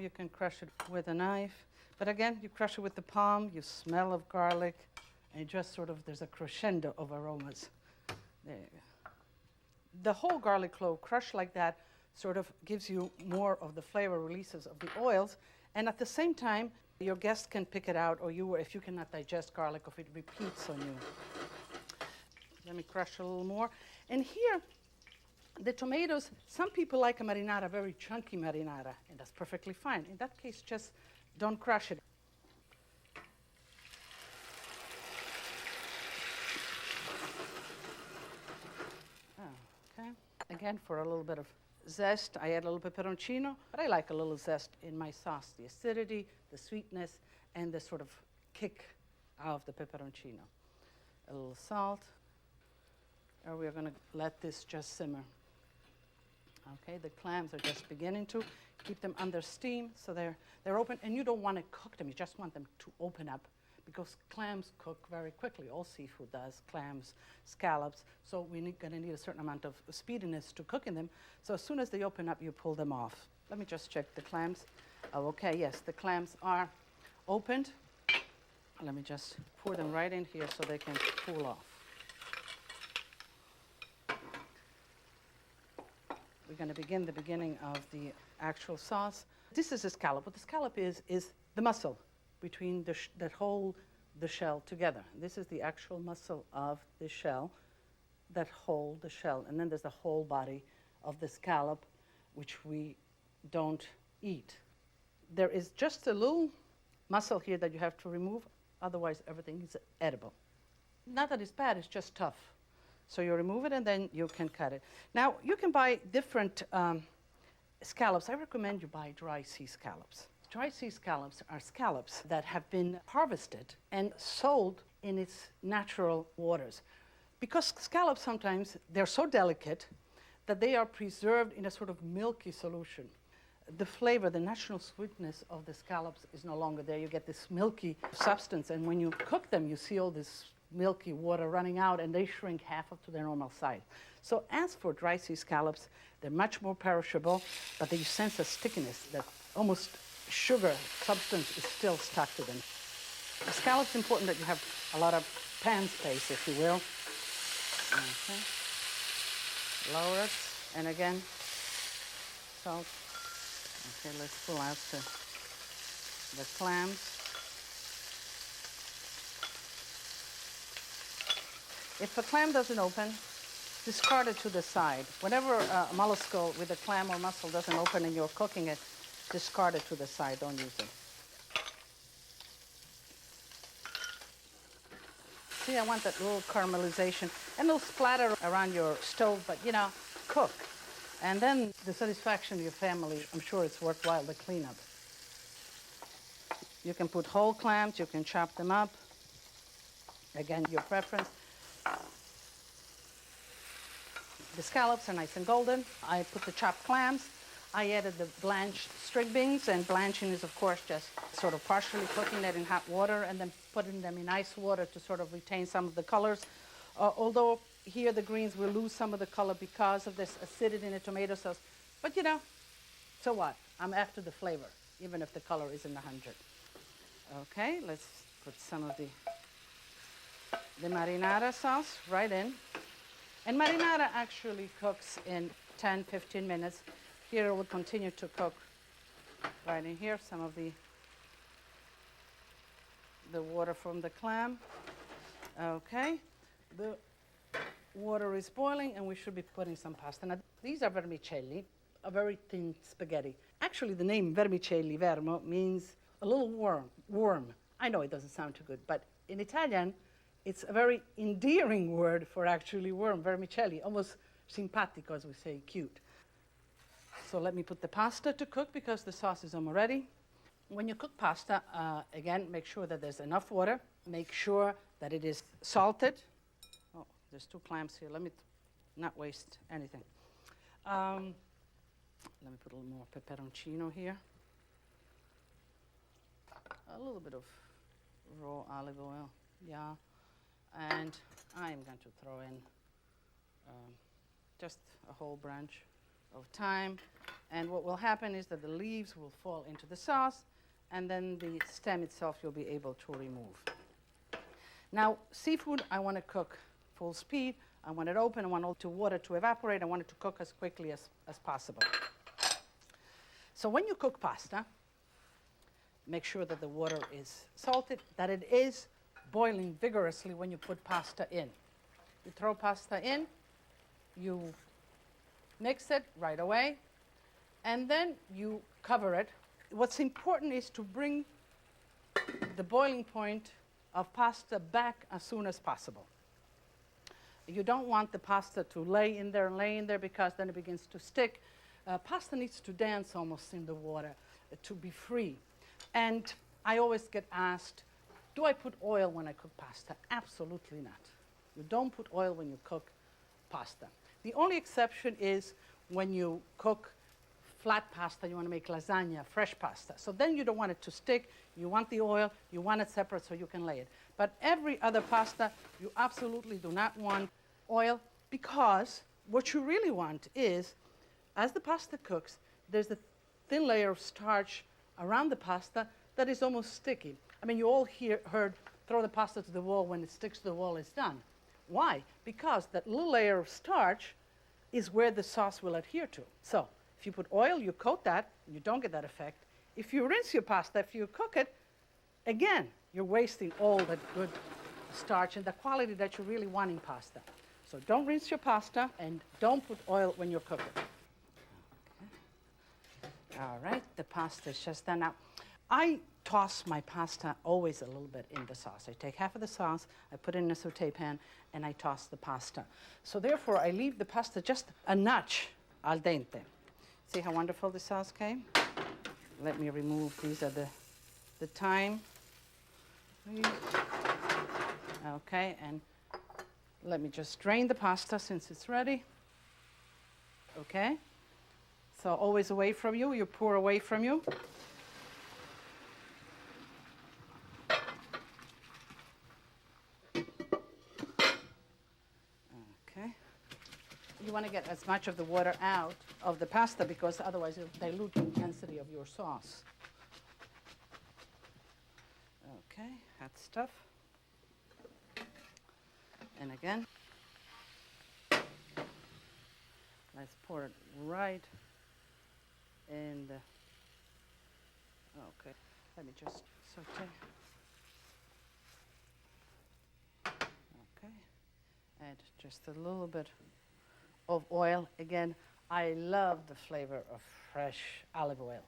you can crush it with a knife. But again, you crush it with the palm, you smell of garlic, and it just sort of, there's a crescendo of aromas. There you go. The whole garlic clove crushed like that sort of gives you more of the flavor releases of the oils, and at the same time, your guests can pick it out, or you, if you cannot digest garlic, if it repeats on you. Let me crush a little more. And here, the tomatoes, some people like a marinara, very chunky marinara, and that's perfectly fine. In that case, just don't crush it. Okay. Again, for a little bit of zest, I add a little peperoncino, but I like a little zest in my sauce, the acidity, the sweetness, and the sort of kick of the peperoncino. A little salt, and we're going to let this just simmer. Okay, the clams are just beginning to keep them under steam, so they're open, and you don't want to cook them, you just want them to open up, because clams cook very quickly. All seafood does, clams, scallops, so we're going to need a certain amount of speediness to cooking them. So as soon as they open up, you pull them off. Let me just check the clams. Oh, okay, yes, the clams are opened. Let me just pour them right in here so they can cool off. We're going to begin the beginning of the actual sauce. This is a scallop. What the scallop is the muscle between that hold the shell together. This is the actual muscle of the shell that hold the shell. And then there's the whole body of the scallop, which we don't eat. There is just a little muscle here that you have to remove. Otherwise, everything is edible. Not that it's bad, it's just tough. So you remove it, and then you can cut it. Now, you can buy different scallops. I recommend you buy dry sea scallops. Dry sea scallops are scallops that have been harvested and sold in its natural waters. Because scallops sometimes, they're so delicate that they are preserved in a sort of milky solution. The flavor, the natural sweetness of the scallops is no longer there. You get this milky substance, and when you cook them, you see all this milky water running out, and they shrink half up to their normal size. So as for dry sea scallops, they're much more perishable, but you sense a stickiness, that almost sugar substance is still stuck to them. The scallop's important that you have a lot of pan space, if you will. Okay. Lower it, and again, salt. Okay, let's pull out the clams. If a clam doesn't open, discard it to the side. Whenever a mollusco with a clam or mussel doesn't open and you're cooking it, discard it to the side, don't use it. See, I want that little caramelization and a little splatter around your stove, but you know, cook. And then the satisfaction of your family, I'm sure it's worthwhile, the cleanup. You can put whole clams, you can chop them up. Again, your preference. The scallops are nice and golden. I put the chopped clams. I added the blanched string beans, and blanching is, of course, just sort of partially cooking that in hot water and then putting them in ice water to sort of retain some of the colors. Although here the greens will lose some of the color because of this acidity in the tomato sauce. But you know, so what? I'm after the flavor, even if the color isn't 100. Okay, let's put some of the marinara sauce right in. And marinara actually cooks in 10, 15 minutes. Here it will continue to cook right in here. Some of the water from the clam. Okay, the water is boiling, and we should be putting some pasta. Now, these are vermicelli, a very thin spaghetti. Actually, the name vermicelli, vermo, means a little worm. I know it doesn't sound too good, but in Italian, it's a very endearing word for actually worm, vermicelli, almost simpatico, as we say, cute. So let me put the pasta to cook because the sauce is almost ready. When you cook pasta, again, make sure that there's enough water. Make sure that it is salted. Oh, there's 2 clams here. Let me not waste anything. Let me put a little more peperoncino here. A little bit of raw olive oil, yeah. And I'm going to throw in just a whole branch of time. And what will happen is that the leaves will fall into the sauce, and then the stem itself you'll be able to remove. Now, seafood, I want to cook full speed. I want it open. I want all the water to evaporate. I want it to cook as quickly as possible. So when you cook pasta, make sure that the water is salted, that it is boiling vigorously when you put pasta in. You throw pasta in, you mix it right away, and then you cover it. What's important is to bring the boiling point of pasta back as soon as possible. You don't want the pasta to lay in there, because then it begins to stick. Pasta needs to dance almost in the water to be free. And I always get asked, do I put oil when I cook pasta? Absolutely not. You don't put oil when you cook pasta. The only exception is when you cook flat pasta, you want to make lasagna, fresh pasta. So then you don't want it to stick. You want the oil. You want it separate so you can lay it. But every other pasta, you absolutely do not want oil, because what you really want is, as the pasta cooks, there's a thin layer of starch around the pasta that is almost sticky. I mean, you all heard throw the pasta to the wall, when it sticks to the wall, it's done. Why? Because that little layer of starch is where the sauce will adhere to. So if you put oil, you coat that, you don't get that effect. If you rinse your pasta, if you cook it, again, you're wasting all that good starch and the quality that you really want in pasta. So don't rinse your pasta, and don't put oil when you're cooking. Okay. All right, the pasta is just done. Now, I toss my pasta always a little bit in the sauce. I take half of the sauce, I put it in a saute pan, and I toss the pasta. So therefore, I leave the pasta just a notch al dente. See how wonderful the sauce came? Let me remove, these are the thyme. Okay, and let me just drain the pasta since it's ready. Okay, so always away from you, you pour away from you. Okay, you want to get as much of the water out of the pasta, because otherwise it'll dilute the intensity of your sauce. Okay, hot stuff. And again, let's pour it right in the, okay, let me just saute. Okay, add just a little bit of oil. Again, I love the flavor of fresh olive oil.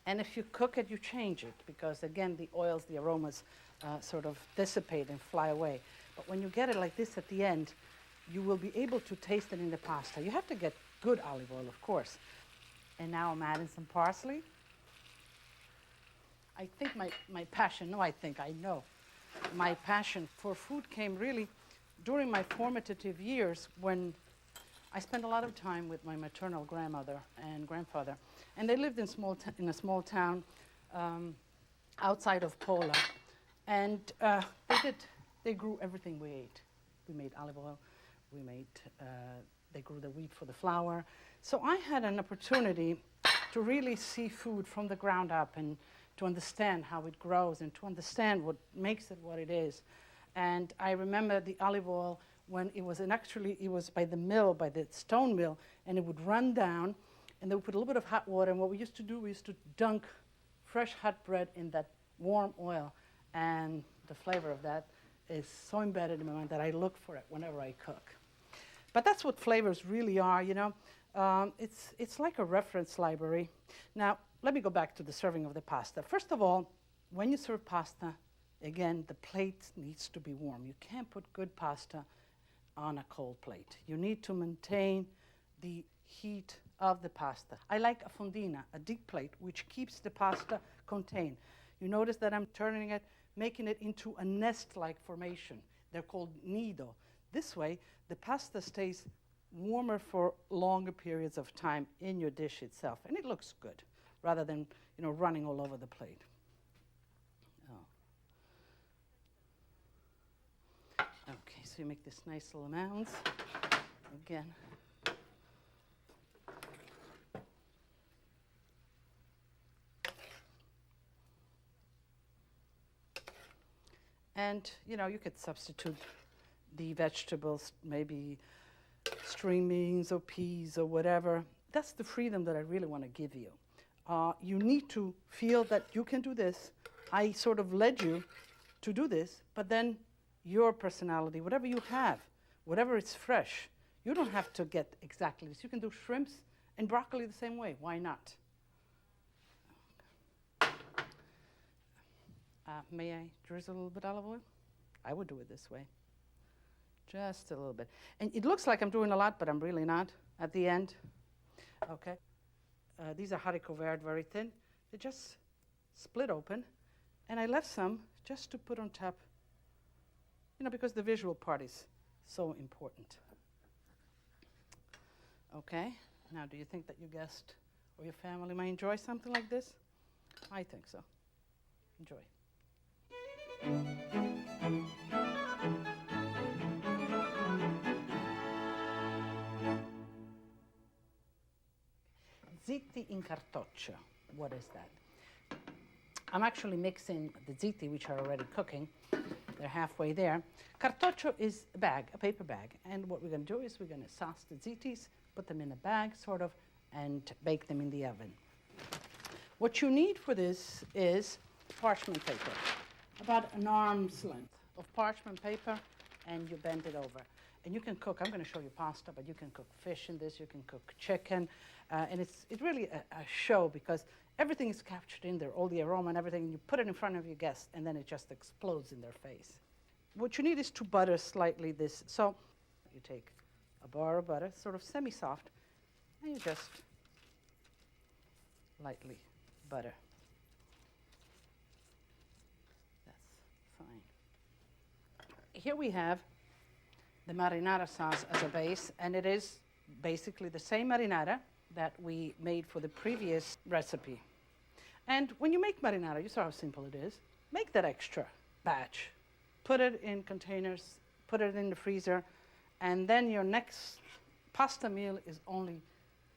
And if you cook it, you change it, because again, the oils, the aromas sort of dissipate and fly away. But when you get it like this at the end, you will be able to taste it in the pasta. You have to get good olive oil, of course. And now I'm adding some parsley. I think my passion, no, I know, my passion for food came really during my formative years, when I spent a lot of time with my maternal grandmother and grandfather. And they lived in a small town outside of Pola. And they grew everything we ate. We made olive oil. They grew the wheat for the flour. So I had an opportunity to really see food from the ground up, and to understand how it grows, and to understand what makes it what it is. And I remember the olive oil when it was by the mill, by the stone mill, and it would run down, and they would put a little bit of hot water. And what we used to do, we used to dunk fresh hot bread in that warm oil, and the flavor of that is so embedded in my mind that I look for it whenever I cook. But that's what flavors really are, you know. It's like a reference library. Now, let me go back to the serving of the pasta. First of all, when you serve pasta, again, the plate needs to be warm. You can't put good pasta on a cold plate. You need to maintain the heat of the pasta. I like a fondina, a deep plate, which keeps the pasta contained. You notice that I'm turning it, making it into a nest-like formation. They're called nido. This way, the pasta stays warmer for longer periods of time in your dish itself, and it looks good, rather than, you know, running all over the plate. Oh. Okay, so you make this nice little mounds. Again, And, you could substitute the vegetables, maybe string beans or peas or whatever. That's the freedom that I really want to give you. You need to feel that you can do this. I sort of led you to do this, but then your personality, whatever you have, whatever is fresh, you don't have to get exactly this. You can do shrimps and broccoli the same way. Why not? May I drizzle a little bit of olive oil? I would do it this way. Just a little bit. And it looks like I'm doing a lot, but I'm really not at the end. Okay. These are haricot vert, very thin. They just split open. And I left some just to put on top, because the visual part is so important. Okay. Now, do you think that your guest or your family might enjoy something like this? I think so. Enjoy. Zitti in cartoccio. What is that? I'm actually mixing the zitti, which are already cooking. They're halfway there. Cartoccio is a bag, a paper bag. And what we're going to do is we're going to sauce the zittis, put them in a bag, sort of, and bake them in the oven. What you need for this is parchment paper, about an arm's length of parchment paper, and you bend it over. And you can cook, I'm going to show you pasta, but you can cook fish in this, you can cook chicken, and it's really a show because everything is captured in there, all the aroma and everything, and you put it in front of your guests, and then it just explodes in their face. What you need is to butter slightly this. So you take a bar of butter, sort of semi-soft, and you just lightly butter. That's fine. Here we have the marinara sauce as a base, and it is basically the same marinara that we made for the previous recipe. And when you make marinara, you saw how simple it is. Make that extra batch. Put it in containers, put it in the freezer, and then your next pasta meal is only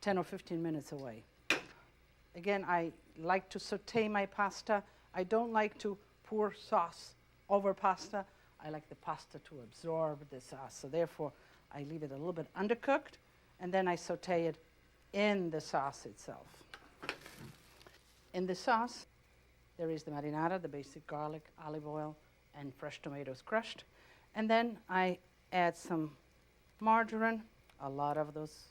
10 or 15 minutes away. Again, I like to saute my pasta. I don't like to pour sauce over pasta. I like the pasta to absorb the sauce. So therefore, I leave it a little bit undercooked, and then I saute it in the sauce itself. In the sauce, there is the marinara, the basic garlic, olive oil, and fresh tomatoes crushed. And then I add some margarine, a lot of those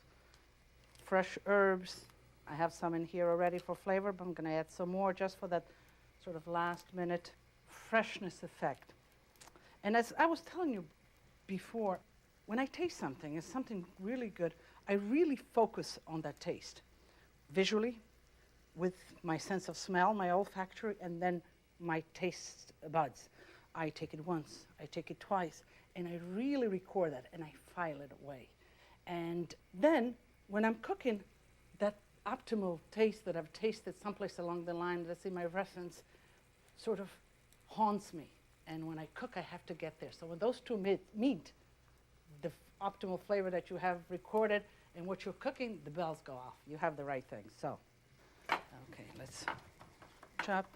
fresh herbs. I have some in here already for flavor, but I'm going to add some more just for that sort of last-minute freshness effect. And as I was telling you before, when I taste something, it's something really good, I really focus on that taste. Visually, with my sense of smell, my olfactory, and then my taste buds. I take it once, I take it twice, and I really record that, and I file it away. And then, when I'm cooking, that optimal taste that I've tasted someplace along the line, that's in my reference, sort of haunts me. And when I cook, I have to get there. So when those two meet, the optimal flavor that you have recorded and what you're cooking, the bells go off. You have the right thing. So, okay, let's chop.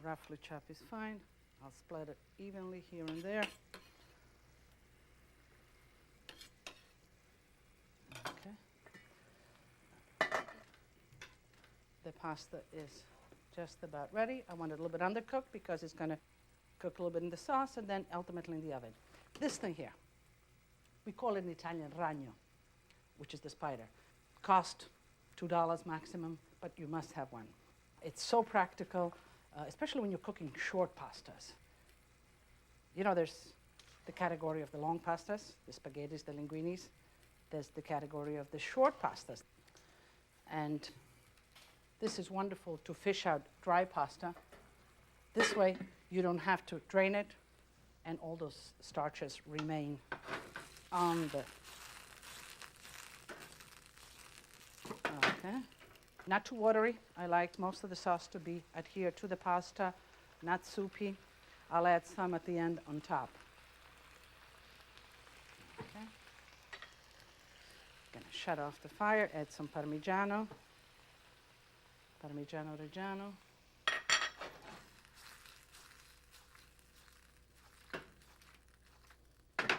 Roughly chop is fine. I'll split it evenly here and there. Okay. The pasta is just about ready. I want it a little bit undercooked because it's going to cook a little bit in the sauce and then ultimately in the oven. This thing here, we call it in Italian ragno, which is the spider. Cost $2 maximum, but you must have one. It's so practical, especially when you're cooking short pastas. You know, there's the category of the long pastas, the spaghettis, the linguinis. There's the category of the short pastas. And this is wonderful to fish out dry pasta. This way, you don't have to drain it, and all those starches remain on the... Okay. Not too watery. I like most of the sauce to be adhered to the pasta, not soupy. I'll add some at the end on top. Okay. Gonna shut off the fire, add some Parmigiano. Parmigiano Reggiano. Okay.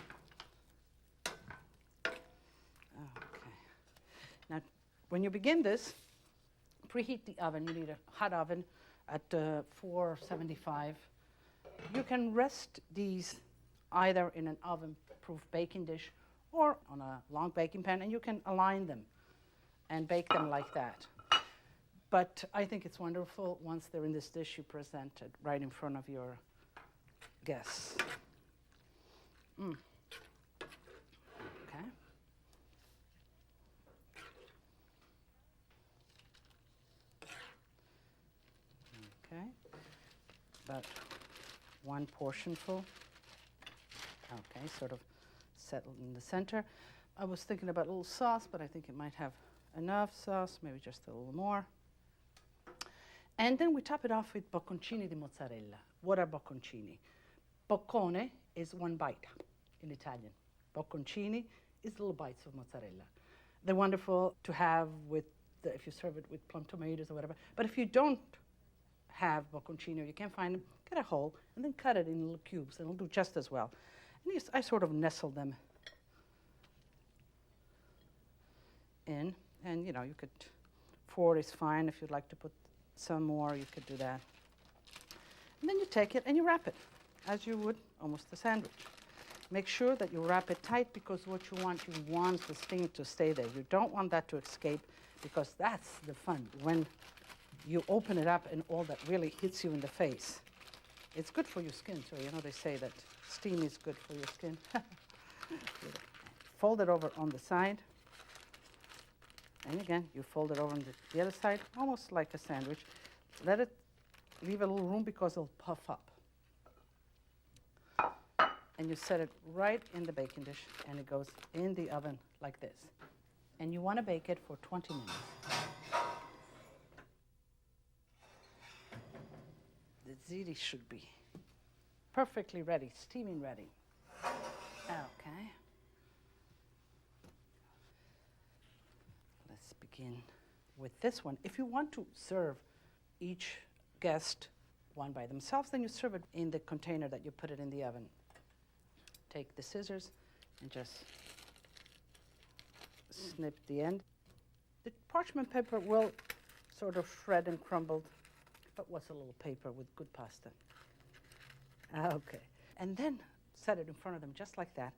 Now, when you begin this, preheat the oven. You need a hot oven at 475. You can rest these either in an oven-proof baking dish or on a long baking pan, and you can align them and bake them like that. But I think it's wonderful once they're in this dish, you present it right in front of your guests. Okay. Okay. About one portion full. Okay, sort of settled in the center. I was thinking about a little sauce, but I think it might have enough sauce, maybe just a little more. And then we top it off with bocconcini di mozzarella. What are bocconcini? Boccone is one bite in Italian. Bocconcini is little bites of mozzarella. They're wonderful to have with, if you serve it with plum tomatoes or whatever. But if you don't have bocconcini, or you can't find them, get a hole and then cut it in little cubes, and it'll do just as well. And I sort of nestle them in, and you know, you could, 4 is fine. If you'd like to put some more, you could do that. And then you take it and you wrap it, as you would almost a sandwich. Make sure that you wrap it tight, because what you want the steam to stay there. You don't want that to escape, because that's the fun, when you open it up and all that really hits you in the face. It's good for your skin, so you know they say that steam is good for your skin. Fold it over on the side. And again, you fold it over on the other side, almost like a sandwich. Let it leave a little room, because it'll puff up. And you set it right in the baking dish, and it goes in the oven like this. And you want to bake it for 20 minutes. The ziti should be perfectly ready, steaming ready. Okay. Let's begin with this one. If you want to serve each guest one by themselves, then you serve it in the container that you put it in the oven. Take the scissors and just snip the end. The parchment paper will sort of shred and crumble, but what's a little paper with good pasta? Okay. And then set it in front of them just like that,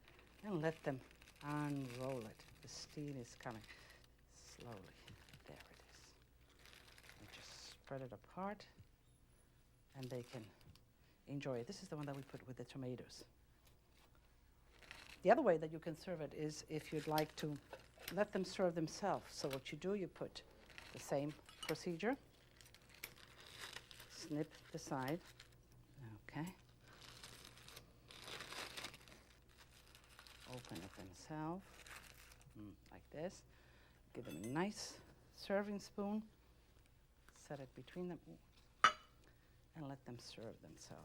and let them unroll it. The steam is coming slowly. There it is. And just spread it apart, and they can enjoy it. This is the one that we put with the tomatoes. The other way that you can serve it is if you'd like to let them serve themselves. So what you do, you put the same procedure. Snip the side. Okay. Open it themselves, like this. Give them a nice serving spoon. Set it between them, and let them serve themselves.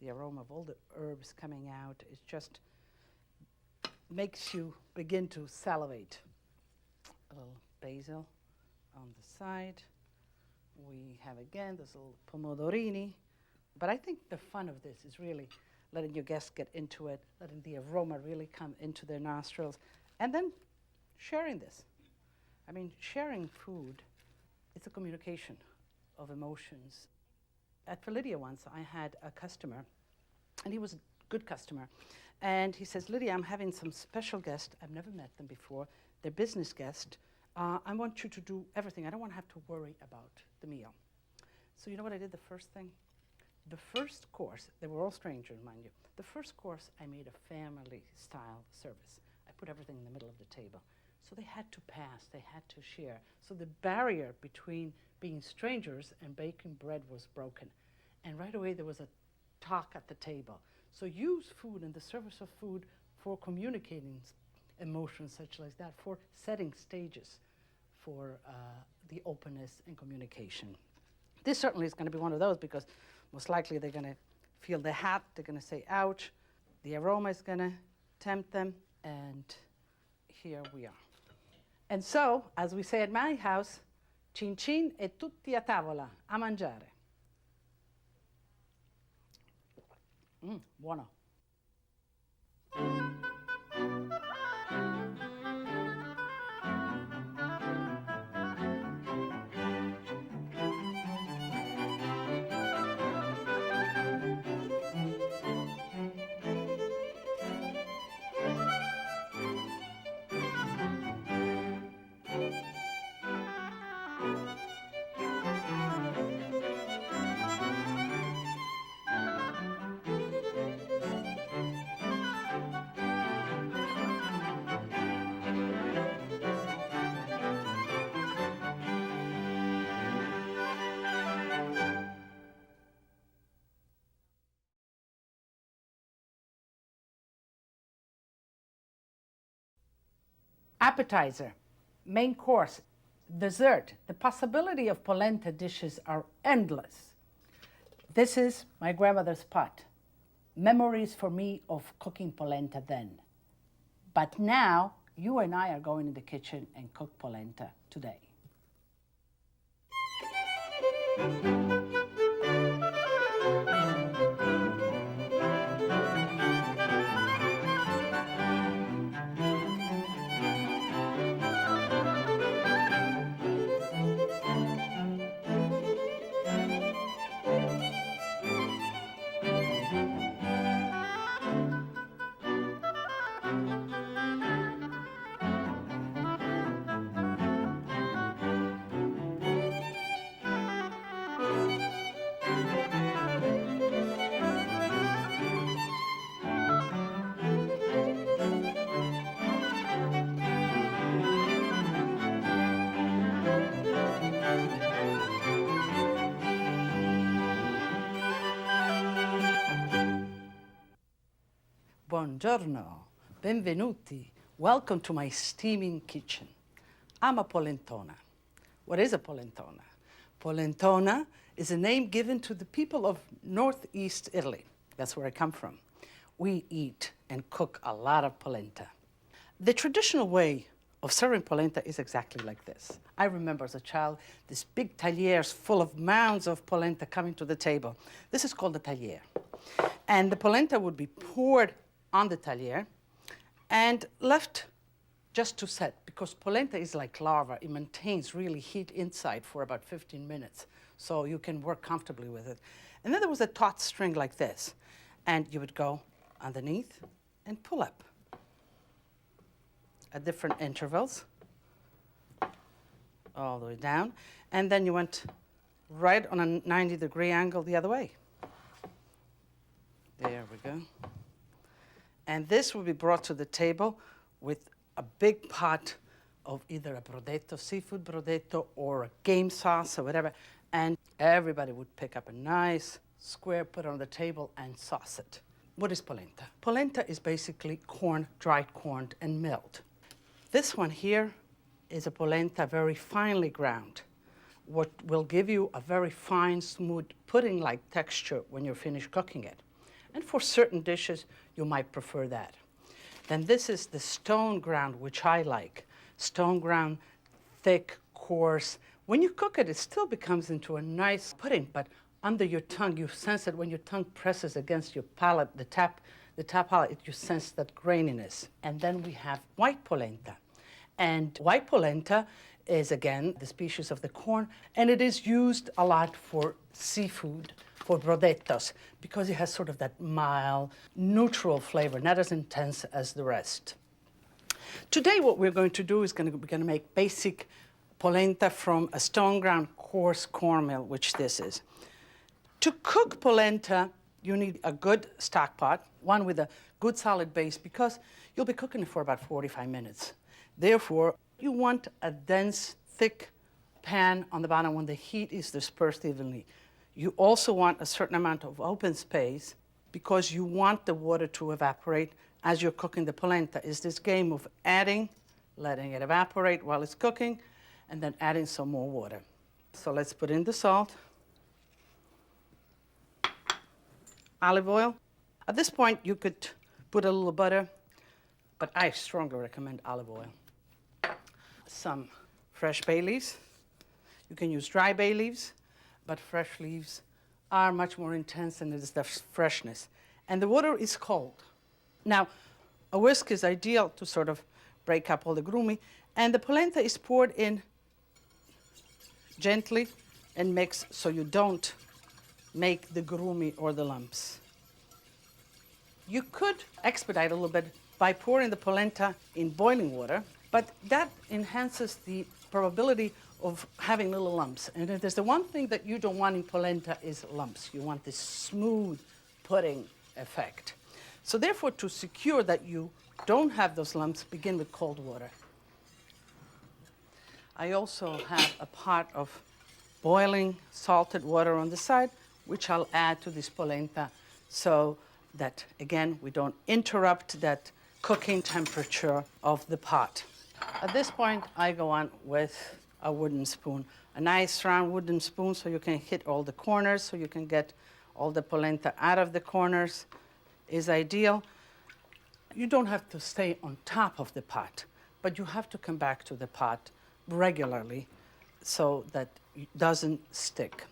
The aroma of all the herbs coming out is just makes you begin to salivate. A little basil on the side. We have again this little pomodorini. But I think the fun of this is really letting your guests get into it, letting the aroma really come into their nostrils, and then sharing this. I mean, sharing food, it's a communication of emotions. At Lydia once, I had a customer, and he was a good customer. And he says, Lydia, I'm having some special guest. I've never met them before. They're business guest. I want you to do everything. I don't want to have to worry about the meal. So you know what I did the first thing? The first course, they were all strangers, mind you. The first course, I made a family-style service. I put everything in the middle of the table. So they had to pass, they had to share. So the barrier between being strangers and baking bread was broken. And right away there was a talk at the table. So use food and the service of food for communicating emotions such like that, for setting stages for the openness and communication. This certainly is going to be one of those, because most likely they're going to feel the hat, they're going to say, ouch. The aroma is going to tempt them, and here we are. And so, as we say at my house, cin cin e tutti a tavola, a mangiare. Buono. Appetizer, main course, dessert. The possibility of polenta dishes are endless. This is my grandmother's pot. Memories for me of cooking polenta then. But now, you and I are going in the kitchen and cook polenta today. Buongiorno, benvenuti. Welcome to my steaming kitchen. I'm a polentona. What is a polentona? Polentona is a name given to the people of northeast Italy. That's where I come from. We eat and cook a lot of polenta. The traditional way of serving polenta is exactly like this. I remember as a child, these big tagliers full of mounds of polenta coming to the table. This is called a tagliere. And the polenta would be poured on the tagliere and left just to set, because polenta is like lava. It maintains really heat inside for about 15 minutes, so you can work comfortably with it. And then there was a taut string like this, and you would go underneath and pull up at different intervals, all the way down, and then you went right on a 90-degree angle the other way. There we go. And this will be brought to the table with a big pot of either a brodetto, seafood brodetto, or a game sauce or whatever. And everybody would pick up a nice square, put it on the table, and sauce it. What is polenta? Polenta is basically corn, dried corn, and milled. This one here is a polenta very finely ground, what will give you a very fine, smooth, pudding-like texture when you're finished cooking it. And for certain dishes, you might prefer that. Then this is the stone ground, which I like. Stone ground, thick, coarse. When you cook it, it still becomes into a nice pudding, but under your tongue, you sense it when your tongue presses against your palate, the top palate, you sense that graininess. And then we have white polenta. And white polenta is, again, the species of the corn, and it is used a lot for seafood, for brodettos, because it has sort of that mild, neutral flavor, not as intense as the rest. Today, what we're going to do is we're going to make basic polenta from a stone ground coarse cornmeal, which this is. To cook polenta, you need a good stock pot, one with a good solid base, because you'll be cooking it for about 45 minutes. Therefore, you want a dense, thick pan on the bottom when the heat is dispersed evenly. You also want a certain amount of open space because you want the water to evaporate as you're cooking the polenta. It's this game of adding, letting it evaporate while it's cooking, and then adding some more water. So let's put in the salt. olive oil. At this point, you could put a little butter, but I strongly recommend olive oil. Some fresh bay leaves. You can use dry bay leaves, but fresh leaves are much more intense, and it is the freshness. And the water is cold. Now, a whisk is ideal to sort of break up all the groomy, and the polenta is poured in gently and mix so you don't make the groomy or the lumps. You could expedite a little bit by pouring the polenta in boiling water, but that enhances the probability of having little lumps. And if there's the one thing that you don't want in polenta is lumps. You want this smooth pudding effect. So therefore, to secure that you don't have those lumps, begin with cold water. I also have a pot of boiling salted water on the side, which I'll add to this polenta so that, again, we don't interrupt that cooking temperature of the pot. At this point, I go on with a wooden spoon, a nice round wooden spoon so you can hit all the corners, so you can get all the polenta out of the corners is ideal. You don't have to stay on top of the pot, but you have to come back to the pot regularly so that it doesn't stick.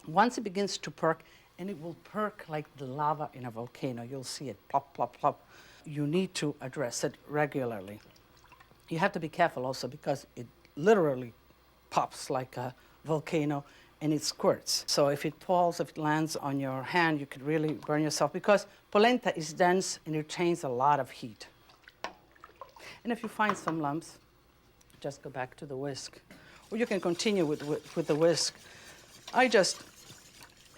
Once it begins to perk, and it will perk like the lava in a volcano, you'll see it plop, plop, plop. You need to address it regularly. You have to be careful also because it literally pops like a volcano and it squirts. So if it falls, if it lands on your hand, you could really burn yourself because polenta is dense and it retains a lot of heat. And if you find some lumps, just go back to the whisk. Or you can continue with the whisk. I just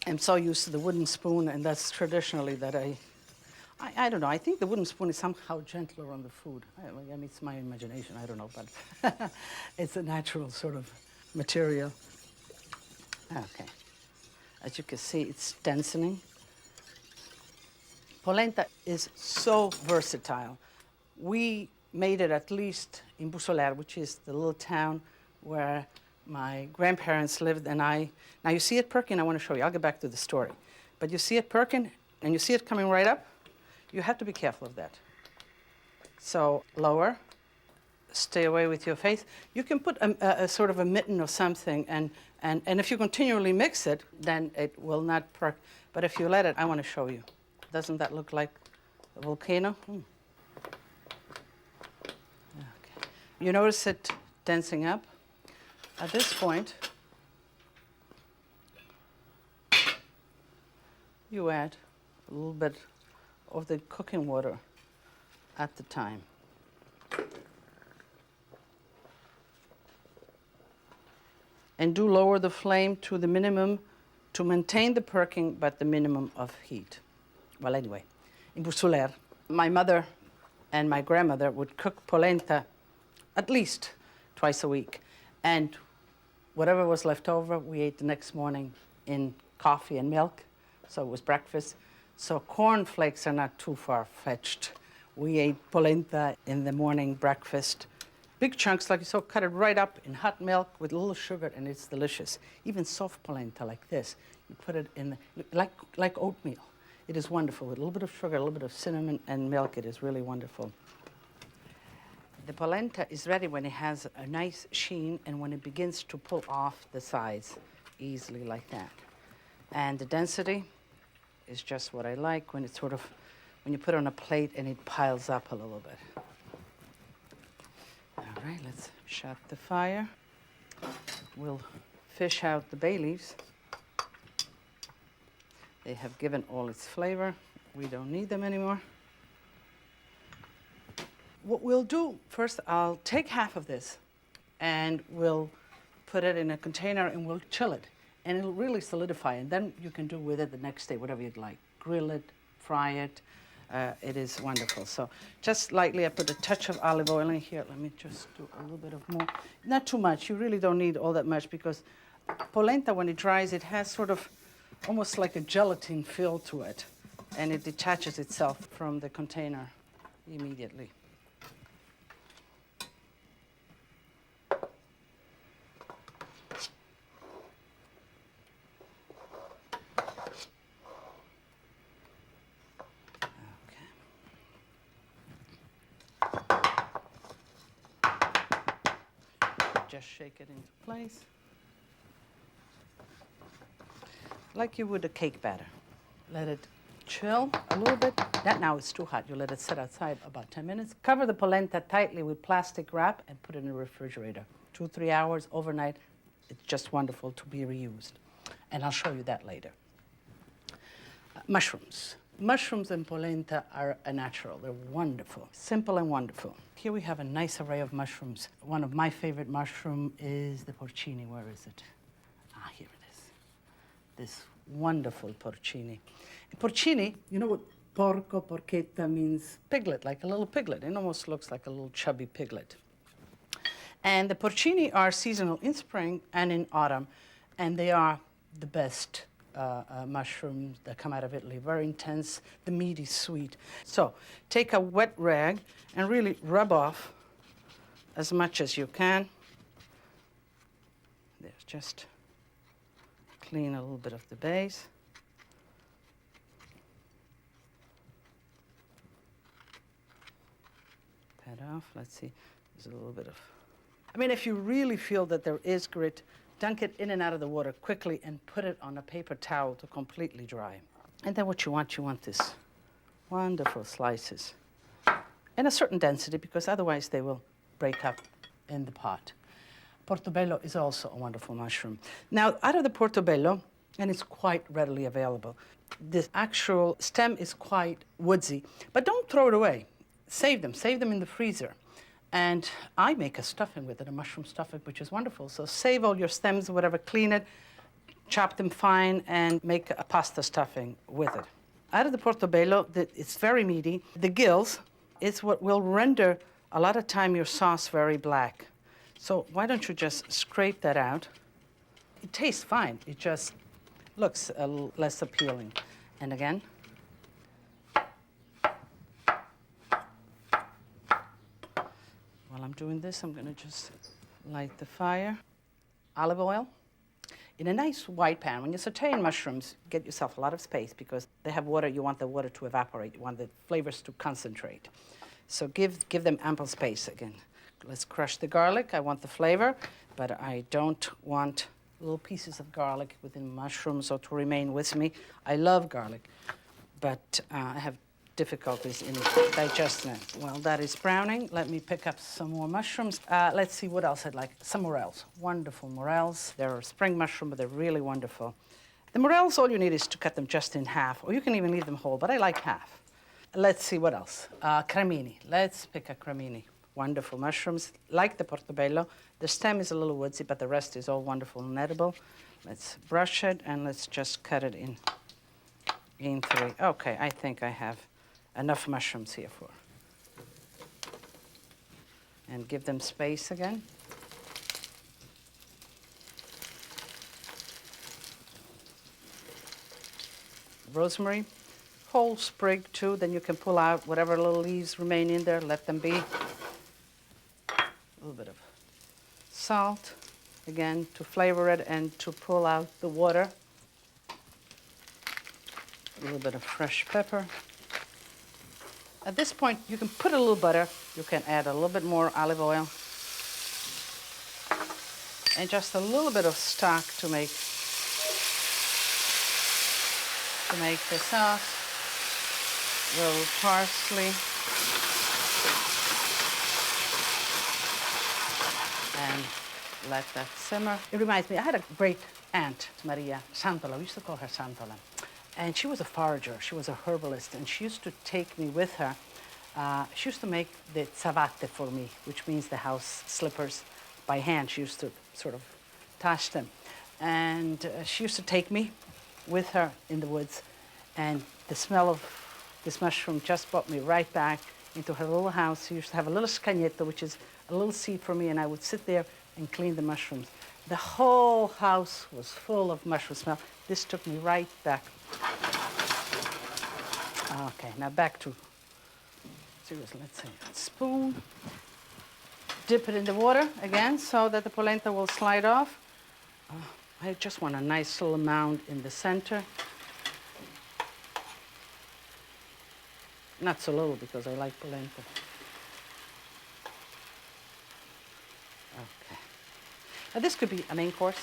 am so used to the wooden spoon, and that's traditionally that I don't know, I think the wooden spoon is somehow gentler on the food. I mean, it's my imagination, I don't know, but it's a natural sort of material. Okay. As you can see, it's densening. Polenta is so versatile. We made it at least in Bussoler, which is the little town where my grandparents lived, and now you see it perking, I want to show you. I'll get back to the story. But you see it perking, and you see it coming right up. You have to be careful of that. So lower, stay away with your face. You can put a sort of a mitten or something, and if you continually mix it, then it will not perk. But if you let it, I want to show you. Doesn't that look like a volcano? Okay. You notice it densing up. At this point, you add a little bit of the cooking water at the time. And do lower the flame to the minimum to maintain the perking, but the minimum of heat. Well, anyway, in Bussoler, my mother and my grandmother would cook polenta at least twice a week. And whatever was left over, we ate the next morning in coffee and milk. So it was breakfast. So cornflakes are not too far-fetched. We ate polenta in the morning breakfast. Big chunks, like you saw, cut it right up in hot milk with a little sugar, and it's delicious. Even soft polenta like this, you put it in, like oatmeal. It is wonderful with a little bit of sugar, a little bit of cinnamon and milk. It is really wonderful. The polenta is ready when it has a nice sheen and when it begins to pull off the sides easily like that. And the density is just what I like when it's sort of, when you put it on a plate and it piles up a little bit. All right, let's shut the fire. We'll fish out the bay leaves. They have given all its flavor. We don't need them anymore. What we'll do, first I'll take half of this and we'll put it in a container and we'll chill it. And it'll really solidify, and then you can do with it the next day whatever you'd like. Grill it, fry it. It is wonderful. So just lightly, I put a touch of olive oil in here. Let me just do a little bit of more. Not too much. You really don't need all that much because polenta, when it dries, it has sort of almost like a gelatin feel to it, and it detaches itself from the container immediately. just shake it into place. Like you would a cake batter. Let it chill a little bit. That now is too hot. You let it sit outside about 10 minutes. Cover the polenta tightly with plastic wrap and put it in the refrigerator. 2-3 hours overnight. It's just wonderful to be reused. And I'll show you that later. Mushrooms. Mushrooms and polenta are a natural. They're wonderful, simple and wonderful. Here we have a nice array of mushrooms. One of my favorite mushroom is the porcini. Where is it? Ah, here it is. This wonderful porcini. Porcini, you know what porco, porchetta means? Piglet, like a little piglet. It almost looks like a little chubby piglet. And the porcini are seasonal in spring and in autumn, and they are the best mushrooms that come out of Italy. Very intense. The meat is sweet. So take a wet rag and really rub off as much as you can. There's just clean a little bit of the base. Pat off. Let's see. There's a little bit of... I mean, if you really feel that there is grit, dunk it in and out of the water quickly and put it on a paper towel to completely dry. And then what you want this wonderful slices in a certain density, because otherwise they will break up in the pot. Portobello is also a wonderful mushroom. Now, out of the portobello, and it's quite readily available, the actual stem is quite woodsy, but don't throw it away. Save them in the freezer. And I make a stuffing with it, a mushroom stuffing, which is wonderful. So save all your stems, whatever, clean it, chop them fine, and make a pasta stuffing with it. Out of the portobello, it's very meaty. The gills is what will render a lot of time your sauce very black. So why don't you just scrape that out? It tastes fine. It just looks a little less appealing. And again, while I'm doing this, I'm going to just light the fire. Olive oil in a nice wide pan. When you're sauteing mushrooms, get yourself a lot of space because they have water. You want the water to evaporate. You want the flavors to concentrate. So give them ample space again. Let's crush the garlic. I want the flavor, but I don't want little pieces of garlic within mushrooms or to remain with me. I love garlic, but I have difficulties in digesting it. Well, that is browning. Let me pick up some more mushrooms. Let's see what else I'd like. Some morels. Wonderful morels. They're a spring mushroom, but they're really wonderful. The morels, all you need is to cut them just in half, or you can even leave them whole, but I like half. Let's see what else. Cremini. Let's pick a cremini. Wonderful mushrooms, like the portobello. The stem is a little woodsy, but the rest is all wonderful and edible. Let's brush it, and let's just cut it in three. Okay, I think I have enough mushrooms here for. And give them space again. Rosemary, whole sprig too, then you can pull out whatever little leaves remain in there, let them be. A little bit of salt, again, to flavor it and to pull out the water. A little bit of fresh pepper. At this point, you can put a little butter. You can add a little bit more olive oil. And just a little bit of stock to make the sauce. A little parsley. And let that simmer. It reminds me, I had a great aunt, Maria Santola. We used to call her Santola. And she was a forager, she was a herbalist, and she used to take me with her. She used to make the ciabatte for me, which means the house slippers by hand. She used to sort of touch them. And she used to take me with her in the woods, and the smell of this mushroom just brought me right back into her little house. She used to have a little scagnetto, which is a little seat for me, and I would sit there and clean the mushrooms. The whole house was full of mushroom smell. This took me right back. Okay, now back to, seriously, let's say a spoon. Dip it in the water again so that the polenta will slide off. I just want a nice little mound in the center. Not so little because I like polenta. Okay. Now this could be a main course,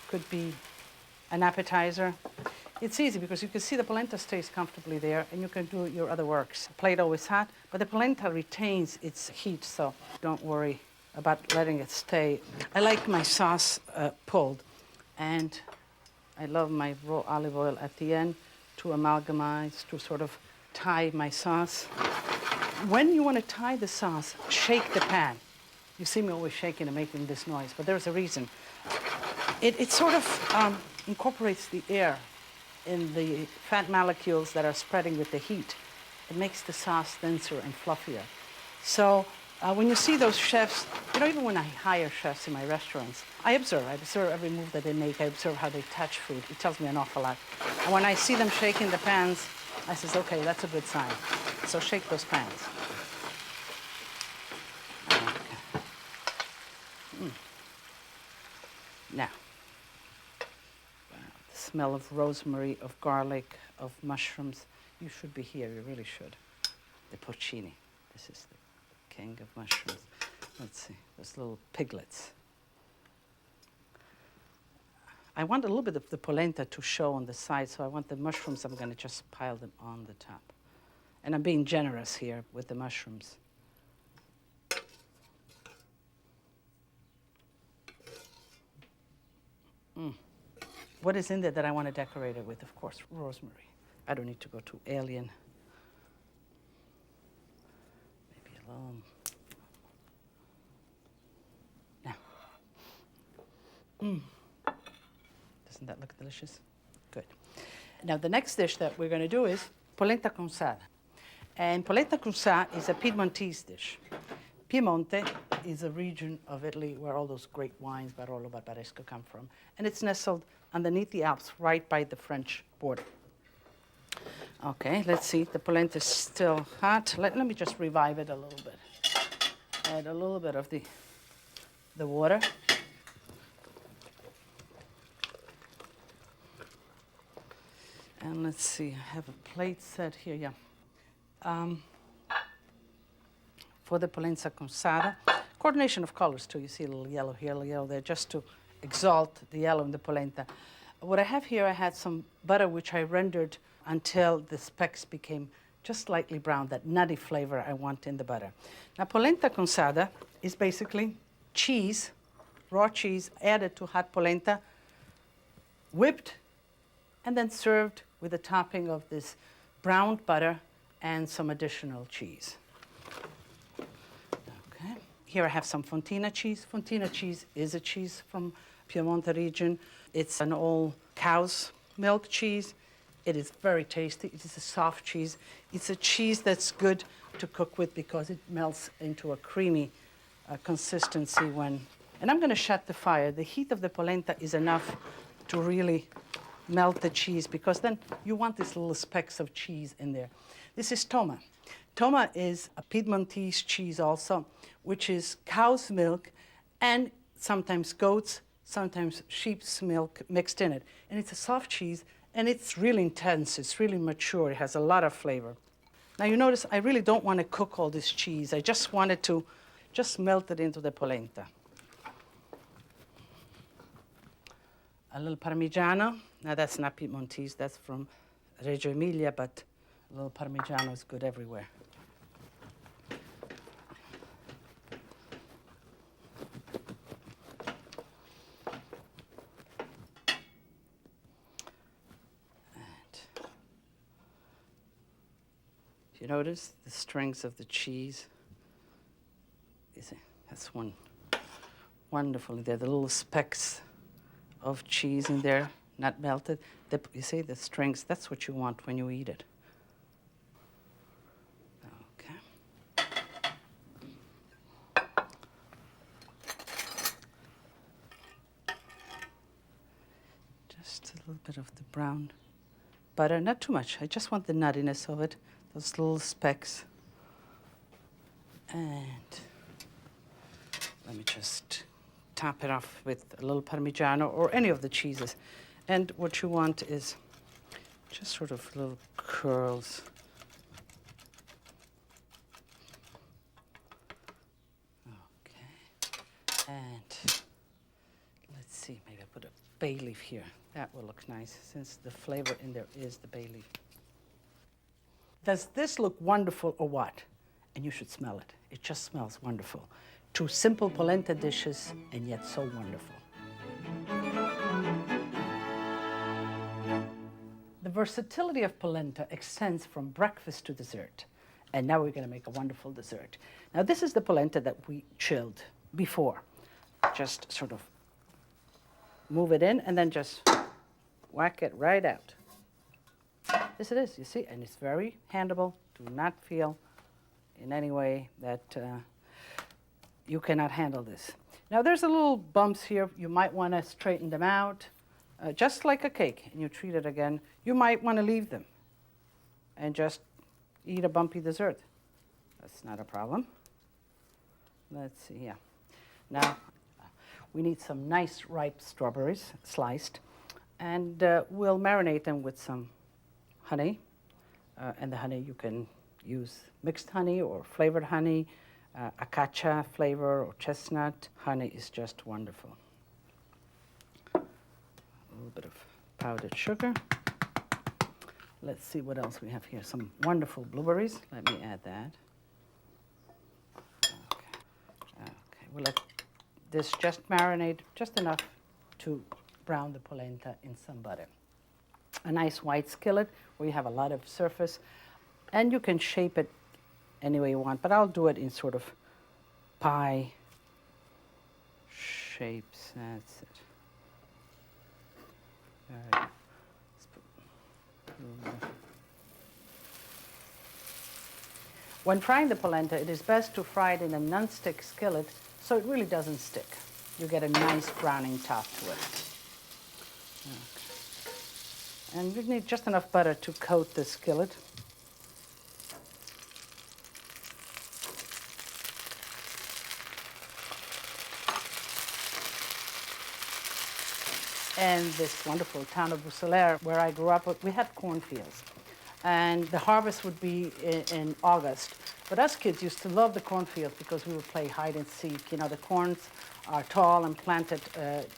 could be an appetizer. It's easy because you can see the polenta stays comfortably there and you can do your other works. The plate always hot, but the polenta retains its heat, so don't worry about letting it stay. I like my sauce pulled, and I love my raw olive oil at the end to amalgamize, to sort of tie my sauce. When you want to tie the sauce, shake the pan. You see me always shaking and making this noise, but there's a reason. It sort of incorporates the air in the fat molecules that are spreading with the heat. It makes the sauce denser and fluffier. So when you see those chefs, even when I hire chefs in my restaurants, I observe every move that they make. I observe how they touch food. It tells me an awful lot. And when I see them shaking the pans, I says, okay, that's a good sign. So shake those pans. Okay. Now, the smell of rosemary, of garlic, of mushrooms. You should be here, you really should. The porcini. This is the king of mushrooms. Let's see, those little piglets. I want a little bit of the polenta to show on the side, so I want the mushrooms, I'm going to just pile them on the top. And I'm being generous here with the mushrooms. What is in there that I want to decorate it with? Of course, rosemary. I don't need to go too alien. Maybe a little. Now. Doesn't that look delicious? Good. Now, the next dish that we're going to do is polenta consada. And polenta consada is a Piedmontese dish. Piemonte is a region of Italy where all those great wines, Barolo, Barbaresco, come from. And it's nestled underneath the Alps, right by the French border. Okay, let's see. The polenta is still hot. Let me just revive it a little bit. Add a little bit of the water. And let's see, I have a plate set here, yeah. For the polenta consada, coordination of colors too. You see a little yellow here, a little yellow there, just to exalt the yellow in the polenta. What I have here, I had some butter which I rendered until the specks became just slightly brown, that nutty flavor I want in the butter. Now, polenta consada is basically cheese, raw cheese added to hot polenta, whipped, and then served with a topping of this browned butter and some additional cheese. Okay. Here I have some fontina cheese. Fontina cheese is a cheese from Piemonte region. It's an all cow's milk cheese. It is very tasty. It is a soft cheese. It's a cheese that's good to cook with because it melts into a creamy consistency when... And I'm going to shut the fire. The heat of the polenta is enough to really melt the cheese, because then you want these little specks of cheese in there. This is toma. Toma is a Piedmontese cheese also, which is cow's milk and sometimes goat's, sometimes sheep's milk mixed in it. And it's a soft cheese, and it's really intense. It's really mature. It has a lot of flavor. Now you notice I really don't want to cook all this cheese. I just wanted to just melt it into the polenta. A little Parmigiano. Now that's not Piedmontese, that's from Reggio Emilia, but a little Parmigiano is good everywhere. And you notice the strings of the cheese? That's one wonderful. There are the little specks of cheese in there, not melted. You see the strings, that's what you want when you eat it. Okay. Just a little bit of the brown butter, not too much. I just want the nuttiness of it, those little specks. And let me just top it off with a little Parmigiano or any of the cheeses. And what you want is just sort of little curls. Okay. And let's see, maybe I'll put a bay leaf here. That will look nice since the flavor in there is the bay leaf. Does this look wonderful or what? And you should smell it. It just smells wonderful. Two simple polenta dishes and yet so wonderful. The versatility of polenta extends from breakfast to dessert. And now we're going to make a wonderful dessert. Now this is the polenta that we chilled before. Just sort of move it in and then just whack it right out. This it is, you see, and it's very handleable. Do not feel in any way that you cannot handle this. Now there's a little bumps here. You might want to straighten them out, just like a cake, and you treat it again. You might want to leave them and just eat a bumpy dessert. That's not a problem. Let's see, yeah. Now, we need some nice ripe strawberries, sliced, and we'll marinate them with some honey. And the honey, you can use mixed honey or flavored honey, acacia flavor or chestnut. Honey is just wonderful. A little bit of powdered sugar. Let's see what else we have here. Some wonderful blueberries. Let me add that. Okay, we'll let this just marinate just enough to brown the polenta in some butter. A nice white skillet where you have a lot of surface, and you can shape it any way you want, but I'll do it in sort of pie shapes. That's it. There we go. When frying the polenta, it is best to fry it in a non-stick skillet so it really doesn't stick. You get a nice browning top to it. Okay. And you need just enough butter to coat the skillet. And this wonderful town of Bucellaire, where I grew up, we had cornfields. And the harvest would be in August. But us kids used to love the cornfields because we would play hide and seek. You know, the corns are tall and planted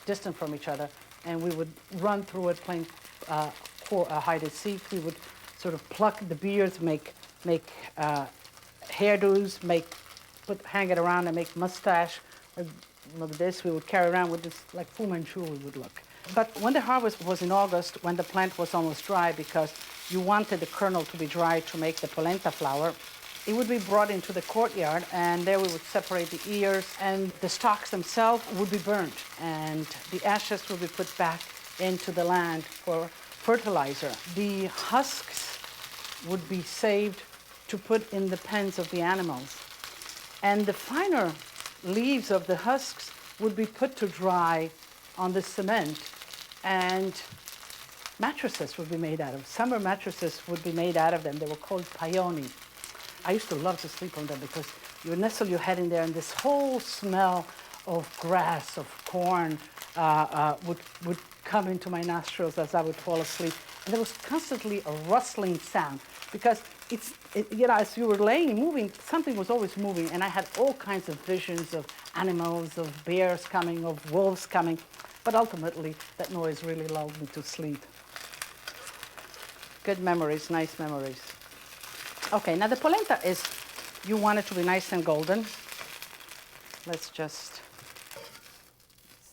distant from each other. And we would run through it playing hide and seek. We would sort of pluck the beards, make hairdos, hang it around and make mustache. Look at this, we would carry around with this, like Fu Manchu we would look. But when the harvest was in August, when the plant was almost dry, because you wanted the kernel to be dry to make the polenta flour, it would be brought into the courtyard, and there we would separate the ears, and the stalks themselves would be burnt, and the ashes would be put back into the land for fertilizer. The husks would be saved to put in the pens of the animals. And the finer leaves of the husks would be put to dry on the cement, and mattresses would be made out of. Summer mattresses would be made out of them. They were called paioni. I used to love to sleep on them because you would nestle your head in there, and this whole smell of grass, of corn, would come into my nostrils as I would fall asleep. And there was constantly a rustling sound because as you were laying, moving, something was always moving, and I had all kinds of visions of animals, of bears coming, of wolves coming, but ultimately that noise really lulled me to sleep. Good memories, nice memories. Okay, now the polenta you want it to be nice and golden. Let's just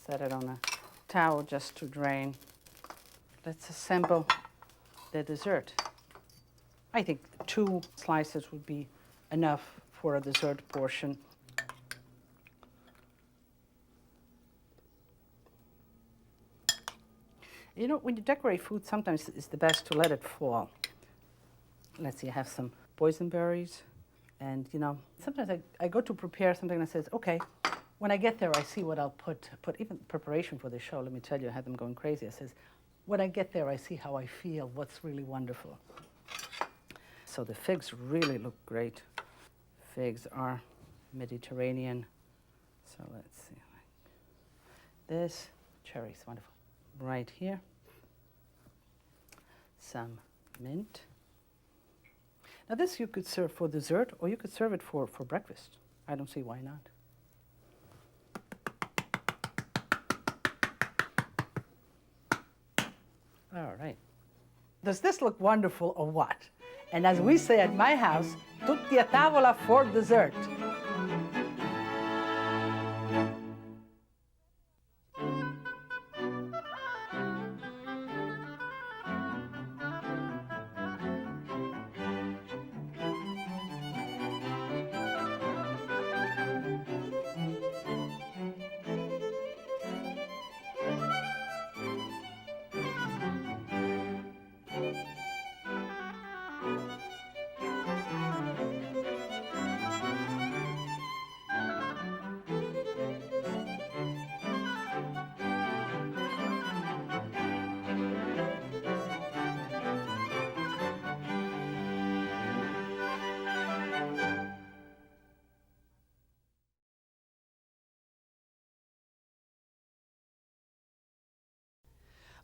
set it on a towel just to drain. Let's assemble the dessert. I think 2 slices would be enough for a dessert portion. You know, when you decorate food, sometimes it's the best to let it fall. Let's see, I have some boysenberries. And, you know, sometimes I go to prepare something and I says, okay, when I get there, I see what I'll put even preparation for the show. Let me tell you, I had them going crazy. I says, when I get there, I see how I feel, what's really wonderful. So the figs really look great. Figs are Mediterranean. So let's see, like this. Cherries, wonderful. Right here. Some mint. Now this you could serve for dessert, or you could serve it for breakfast. I don't see why not. All right. Does this look wonderful or what? And as we say at my house, tutti a tavola for dessert.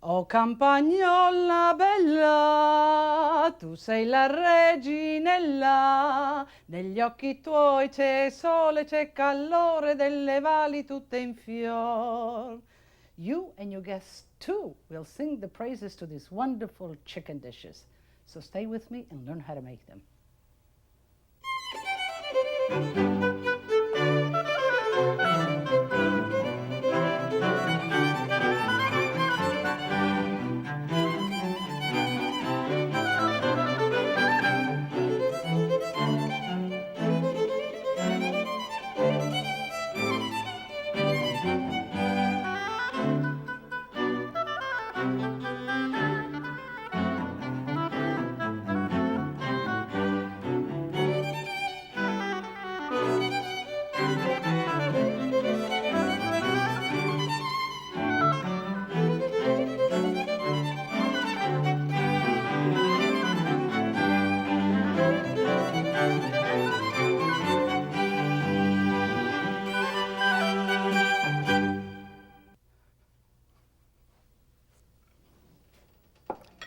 Oh campagnola bella, tu sei la reginella, negli occhi tuoi c'è sole, c'è calore delle vali tutte in fior. You and your guests too will sing the praises to these wonderful chicken dishes. So stay with me and learn how to make them.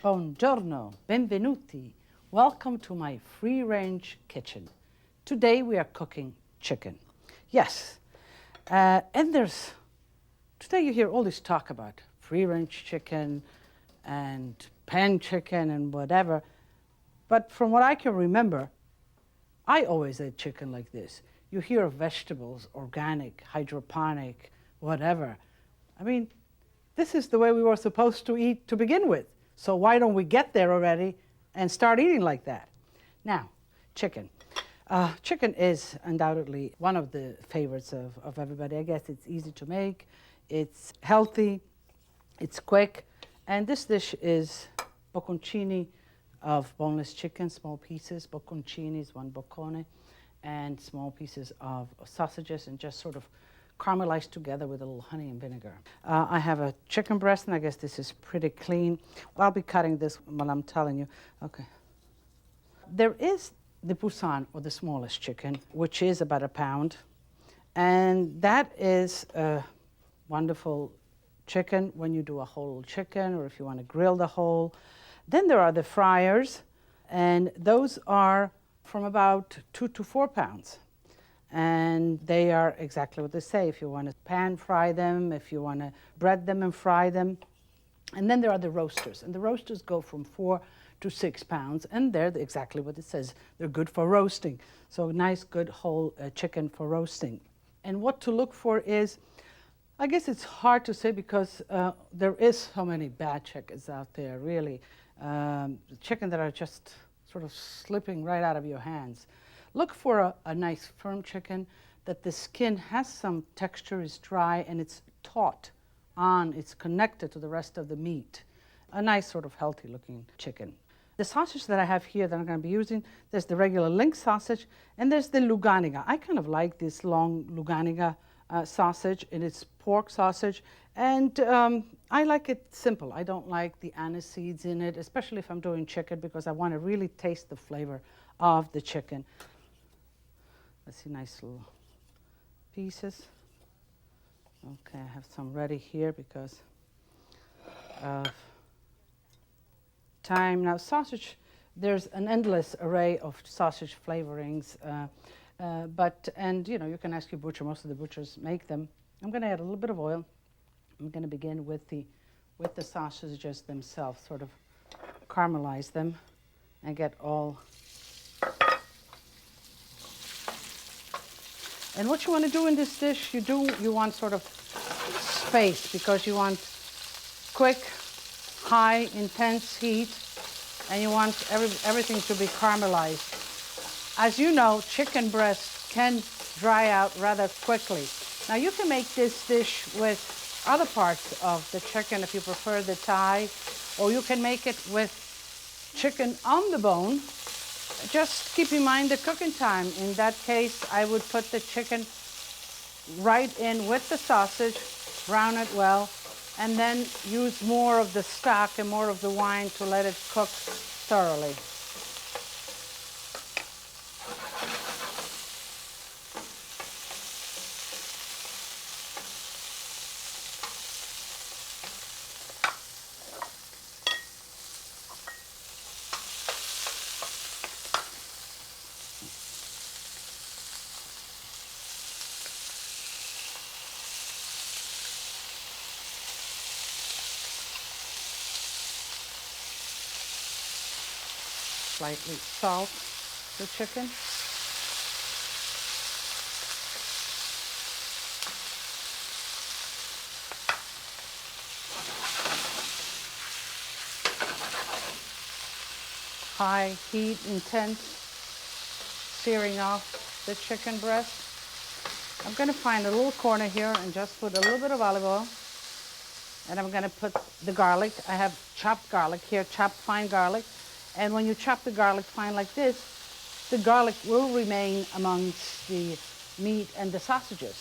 Buongiorno, benvenuti. Welcome to my free-range kitchen. Today we are cooking chicken. Yes, today you hear all this talk about free-range chicken and pan chicken and whatever, but from what I can remember, I always ate chicken like this. You hear of vegetables, organic, hydroponic, whatever. I mean, this is the way we were supposed to eat to begin with. So why don't we get there already and start eating like that? Now, chicken. Chicken is undoubtedly one of the favorites of everybody. I guess it's easy to make, it's healthy, it's quick, and this dish is bocconcini of boneless chicken, small pieces. Bocconcini is one boccone, and small pieces of sausages, and just sort of caramelized together with a little honey and vinegar. I have a chicken breast, and I guess this is pretty clean. I'll be cutting this while I'm telling you. Okay. There is the Poussin, or the smallest chicken, which is about a pound, and that is a wonderful chicken when you do a whole chicken, or if you want to grill the whole. Then there are the fryers, and those are from about 2 to 4 pounds. And they are exactly what they say. If you want to pan fry them, if you want to bread them and fry them. And then there are the roasters. And the roasters go from 4 to 6 pounds. And they're exactly what it says. They're good for roasting. So nice, good whole chicken for roasting. And what to look for is, I guess it's hard to say because there is so many bad chickens out there, really. Chicken that are just sort of slipping right out of your hands. Look for a nice firm chicken that the skin has some texture, is dry, and it's taut on, it's connected to the rest of the meat. A nice sort of healthy looking chicken. The sausage that I have here that I'm going to be using, there's the regular link sausage, and there's the Luganiga. I kind of like this long Luganiga sausage, and it's pork sausage, and I like it simple. I don't like the aniseeds in it, especially if I'm doing chicken, because I want to really taste the flavor of the chicken. Let's see, nice little pieces. Okay, I have some ready here because of time. Now, sausage, there's an endless array of sausage flavorings, and you know, you can ask your butcher. Most of the butchers make them. I'm going to add a little bit of oil. I'm going to begin with the with the sausages themselves, sort of caramelize them and get all. And what you want to do in this dish, you want sort of space, because you want quick, high, intense heat, and you want everything to be caramelized. As you know, chicken breast can dry out rather quickly. Now you can make this dish with other parts of the chicken if you prefer the thigh, or you can make it with chicken on the bone. Just keep in mind the cooking time. In that case, I would put the chicken right in with the sausage, brown it well, and then use more of the stock and more of the wine to let it cook thoroughly. Slightly salt the chicken. High heat, intense searing off the chicken breast. I'm going to find a little corner here and just put a little bit of olive oil. And I'm going to put the garlic. I have chopped garlic here, chopped fine garlic. And when you chop the garlic fine like this, the garlic will remain amongst the meat and the sausages.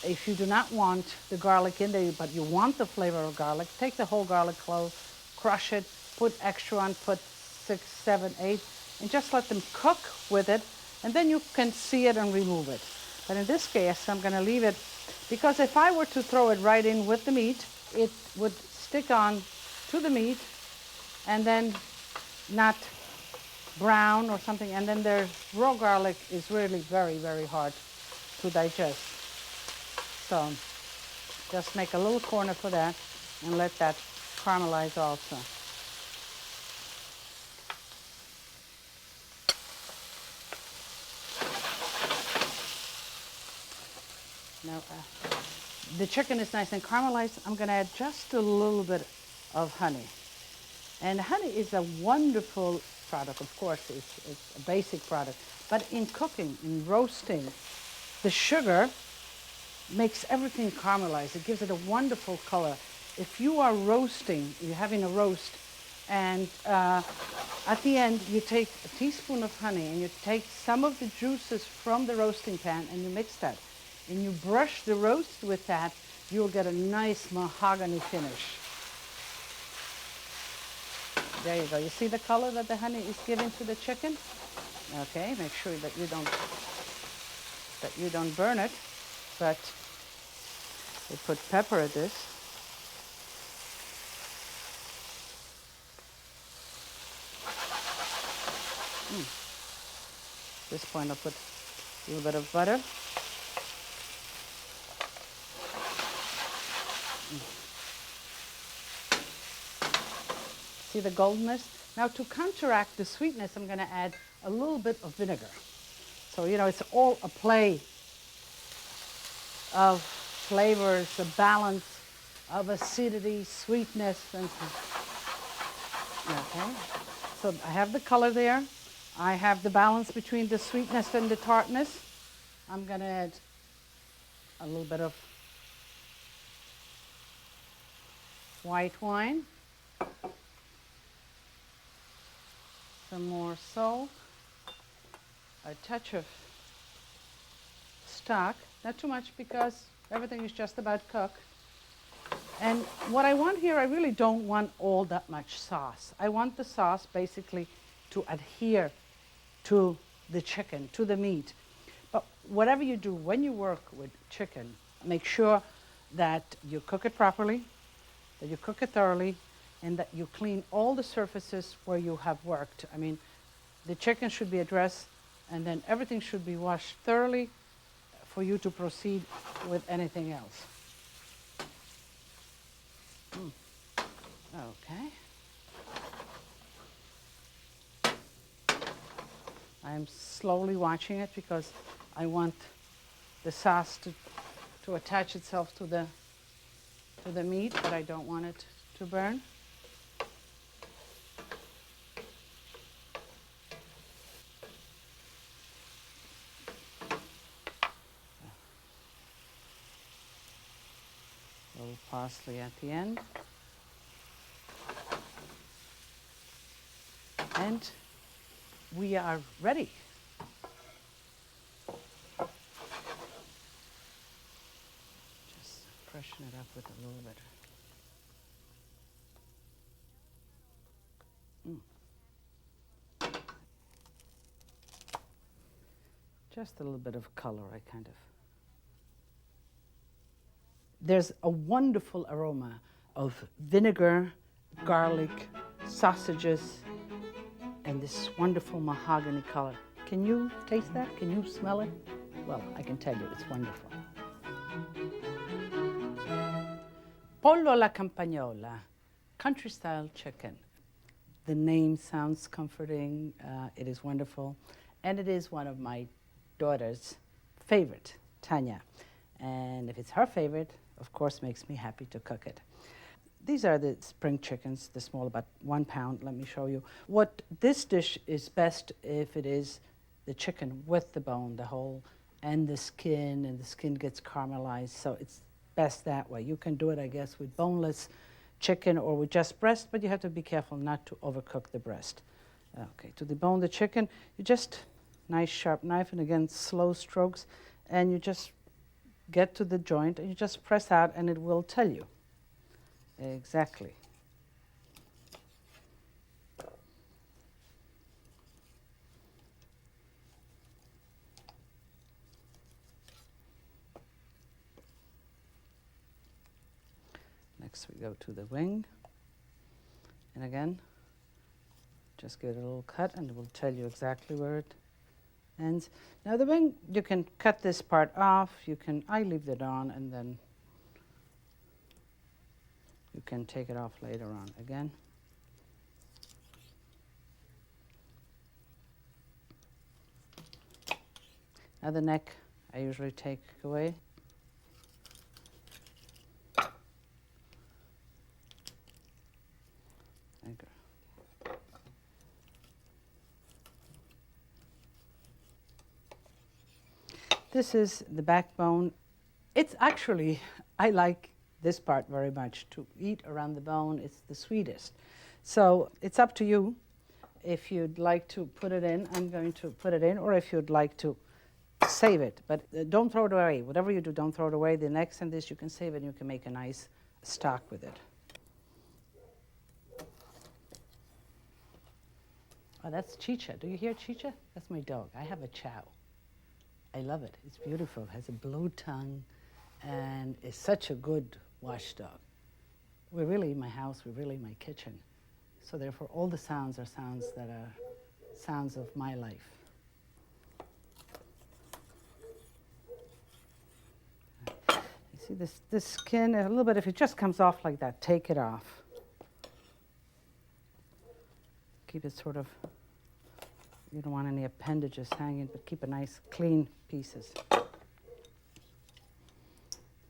If you do not want the garlic in there, but you want the flavor of garlic, take the whole garlic clove, crush it, put extra on, put 6, 7, 8, and just let them cook with it, and then you can see it and remove it. But in this case, I'm going to leave it, because if I were to throw it right in with the meat, it would stick on to the meat, and then not brown or something, and then the raw garlic is really very, very hard to digest. So just make a little corner for that and let that caramelize also. Now the chicken is nice and caramelized. I'm going to add just a little bit of honey. And honey is a wonderful product. Of course, it's a basic product. But in cooking, in roasting, the sugar makes everything caramelized. It gives it a wonderful color. If you are roasting, you're having a roast, and at the end you take a teaspoon of honey and you take some of the juices from the roasting pan and you mix that. And you brush the roast with that, you'll get a nice mahogany finish. There you go. You see the color that the honey is giving to the chicken? Okay, make sure that you don't burn it. But we put pepper at this. At this point I'll put a little bit of butter. See the goldenness? Now to counteract the sweetness, I'm going to add a little bit of vinegar. So, you know, it's all a play of flavors, a balance of acidity, sweetness, and okay. So I have the color there. I have the balance between the sweetness and the tartness. I'm going to add a little bit of white wine. Some more salt, a touch of stock, not too much because everything is just about cooked. And what I want here, I really don't want all that much sauce. I want the sauce basically to adhere to the chicken, to the meat. But whatever you do, when you work with chicken, make sure that you cook it properly, that you cook it thoroughly, and that you clean all the surfaces where you have worked. I mean, the chicken should be addressed, and then everything should be washed thoroughly for you to proceed with anything else. Okay. I'm slowly watching it because I want the sauce to attach itself to the meat, but I don't want it to burn. A little parsley at the end. And we are ready. Just freshen it up with a little bit. Just a little bit of color, There's a wonderful aroma of vinegar, garlic, sausages, and this wonderful mahogany color. Can you taste that? Can you smell it? Well, I can tell you it's wonderful. Pollo alla campagnola, country-style chicken. The name sounds comforting. It is wonderful. And it is one of my daughter's favorite, Tanya. And if it's her favorite, of course, makes me happy to cook it. These are the spring chickens, the small, about 1 pound. Let me show you. What this dish is best if it is the chicken with the bone, the whole, and the skin gets caramelized. So it's best that way. You can do it, I guess, with boneless chicken or with just breast, but you have to be careful not to overcook the breast. Okay, to debone the chicken, you just nice sharp knife, and again, slow strokes, and you just get to the joint, and you just press out, and it will tell you exactly. Next we go to the wing, and again, just give it a little cut, and it will tell you exactly where it ends. Now the wing, you can cut this part off. I leave it on, and then you can take it off later on again. Now the neck, I usually take away. This is the backbone. It's actually, I like this part very much. To eat around the bone, it's the sweetest. So it's up to you. If you'd like to put it in, I'm going to put it in, or if you'd like to save it. But don't throw it away. Whatever you do, don't throw it away. The necks and this, you can save it, and you can make a nice stock with it. Oh, that's Chicha. Do you hear Chicha? That's my dog. I have a Chow. I love it. It's beautiful. It has a blue tongue, and is such a good watchdog. We're really my house. We're really my kitchen. So therefore, all the sounds are sounds that are sounds of my life. You see this skin, a little bit, if it just comes off like that, take it off. Keep it sort of, you don't want any appendages hanging, but keep a nice clean pieces.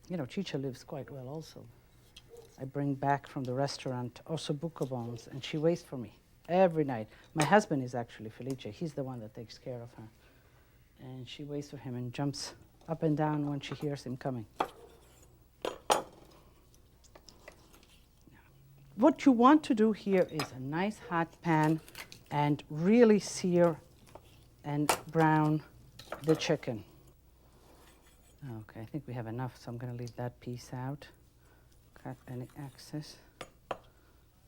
You know, Chicha lives quite well also. I bring back from the restaurant ossobuco bones, and she waits for me every night. My husband is actually Felice. He's the one that takes care of her. And she waits for him and jumps up and down when she hears him coming. What you want to do here is a nice hot pan and really sear and brown the chicken. Okay, I think we have enough, so I'm going to leave that piece out. Cut any excess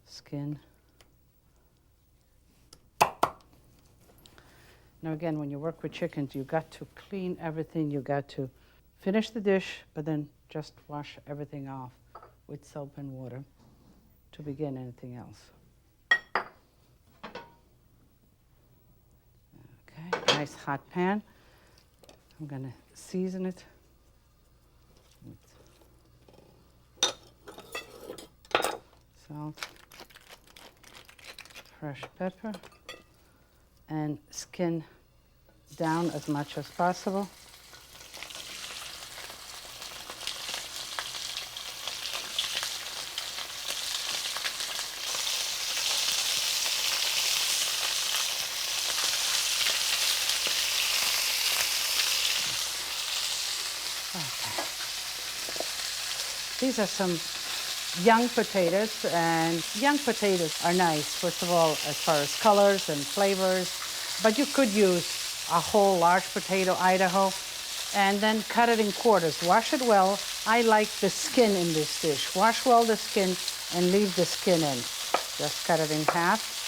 skin. Now again, when you work with chickens, you got to clean everything. You got to finish the dish, but then just wash everything off with soap and water to begin anything else. Okay, nice hot pan. I'm going to season it with salt. fresh pepper and skin down as much as possible. Okay. These are some young potatoes, and young potatoes are nice, first of all, as far as colors and flavors, but you could use a whole large potato, Idaho, and then cut it in quarters. Wash it well. I like the skin in this dish. Wash well the skin and leave the skin in. Just cut it in half.